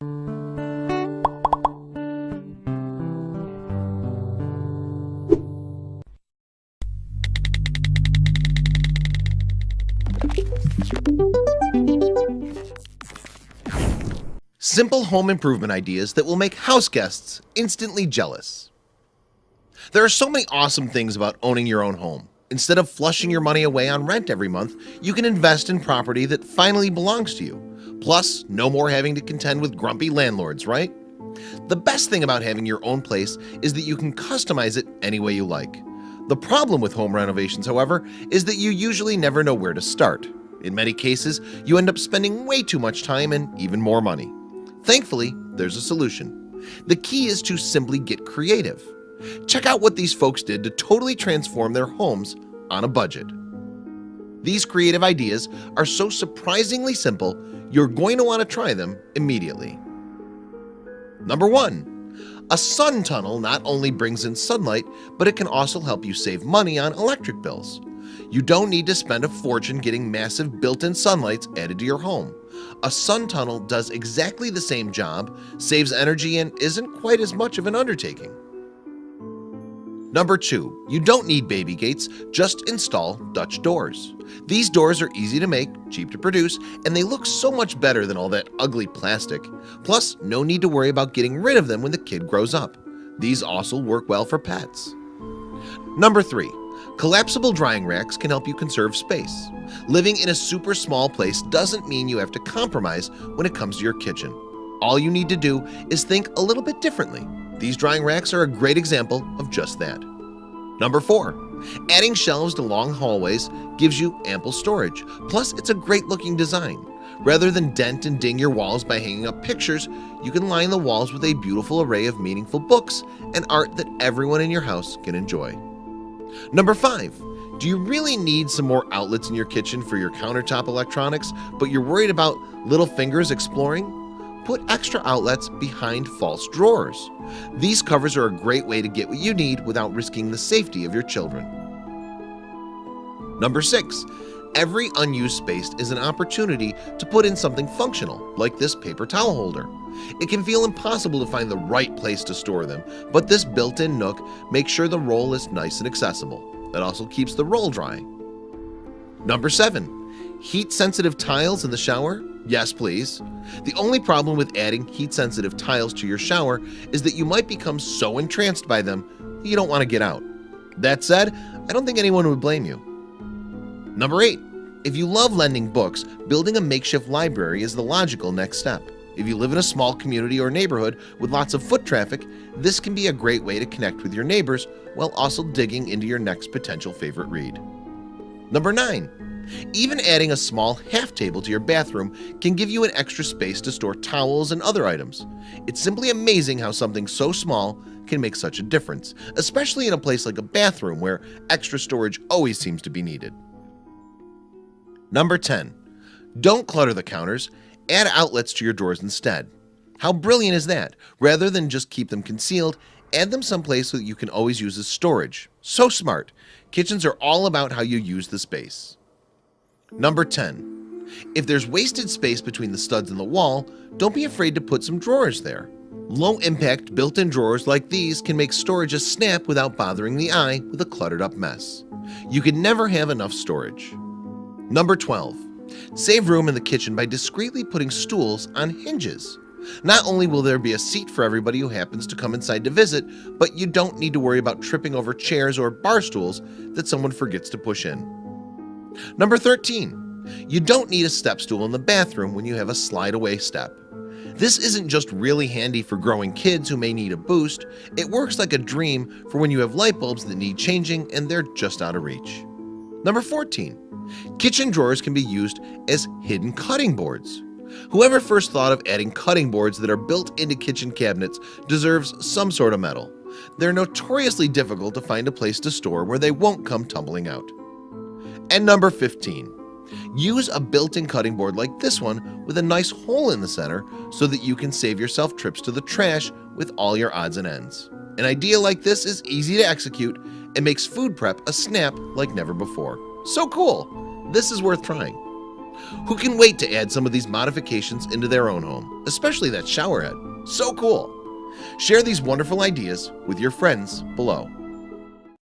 Simple home improvement ideas that will make house guests instantly jealous. There are so many awesome things about owning your own home. Instead of flushing your money away on rent every month, you can invest in property that finally belongs to you. Plus, no more having to contend with grumpy landlords, right? The best thing about having your own place is that you can customize it any way you like. The problem with home renovations, however, is that you usually never know where to start. In many cases, you end up spending way too much time and even more money. Thankfully, there's a solution. The key is to simply get creative. Check out what these folks did to totally transform their homes on a budget. These creative ideas are so surprisingly simple, you're going to want to try them immediately. Number 1. A sun tunnel not only brings in sunlight, but it can also help you save money on electric bills. You don't need to spend a fortune getting massive built-in sunlights added to your home. A sun tunnel does exactly the same job, saves energy, and isn't quite as much of an undertaking. Number 2. You don't need baby gates, just install Dutch doors. These doors are easy to make, cheap to produce, and they look so much better than all that ugly plastic. Plus, no need to worry about getting rid of them when the kid grows up. These also work well for pets. Number 3. Collapsible drying racks can help you conserve space. Living in a super small place doesn't mean you have to compromise when it comes to your kitchen. All you need to do is think a little bit differently. These drying racks are a great example of just that. Number 4. Adding shelves to long hallways gives you ample storage. Plus, it's a great looking design. Rather than dent and ding your walls by hanging up pictures, you can line the walls with a beautiful array of meaningful books and art that everyone in your house can enjoy. Number 5. Do you really need some more outlets in your kitchen for your countertop electronics, but you're worried about little fingers exploring? Put extra outlets behind false drawers. These covers are a great way to get what you need without risking the safety of your children. Number 6. Every unused space is an opportunity to put in something functional, like this paper towel holder. It can feel impossible to find the right place to store them, but this built-in nook makes sure the roll is nice and accessible. It also keeps the roll dry. Number 7. Heat-sensitive tiles in the shower? Yes, please. The only problem with adding heat-sensitive tiles to your shower is that you might become so entranced by them you don't want to get out. That said, I don't think anyone would blame you. Number 8. If you love lending books, building a makeshift library is the logical next step. If you live in a small community or neighborhood with lots of foot traffic, this can be a great way to connect with your neighbors while also digging into your next potential favorite read. Number 9. Even adding a small half table to your bathroom can give you an extra space to store towels and other items. It's simply amazing how something so small can make such a difference, especially in a place like a bathroom where extra storage always seems to be needed. Number 10. Don't clutter the counters. Add outlets to your doors instead. How brilliant is that? Rather than just keep them concealed, add them someplace so that you can always use as storage. So smart. Kitchens are all about how you use the space. Number 10. If there's wasted space between the studs and the wall, don't be afraid to put some drawers there. Low-impact built-in drawers like these can make storage a snap without bothering the eye with a cluttered-up mess. You can never have enough storage. Number 12. Save room in the kitchen by discreetly putting stools on hinges. Not only will there be a seat for everybody who happens to come inside to visit, but you don't need to worry about tripping over chairs or bar stools that someone forgets to push in. Number 13. You don't need a step stool in the bathroom when you have a slide-away step. This isn't just really handy for growing kids who may need a boost, it works like a dream for when you have light bulbs that need changing and they're just out of reach. Number 14. Kitchen drawers can be used as hidden cutting boards. Whoever first thought of adding cutting boards that are built into kitchen cabinets deserves some sort of medal. They're notoriously difficult to find a place to store where they won't come tumbling out. And number 15. Use a built-in cutting board like this one with a nice hole in the center so that you can save yourself trips to the trash with all your odds and ends. An idea like this is easy to execute and makes food prep a snap like never before. So cool! This is worth trying. who can wait to add some of these modifications into their own home, especially that shower head. So cool! Share these wonderful ideas with your friends below.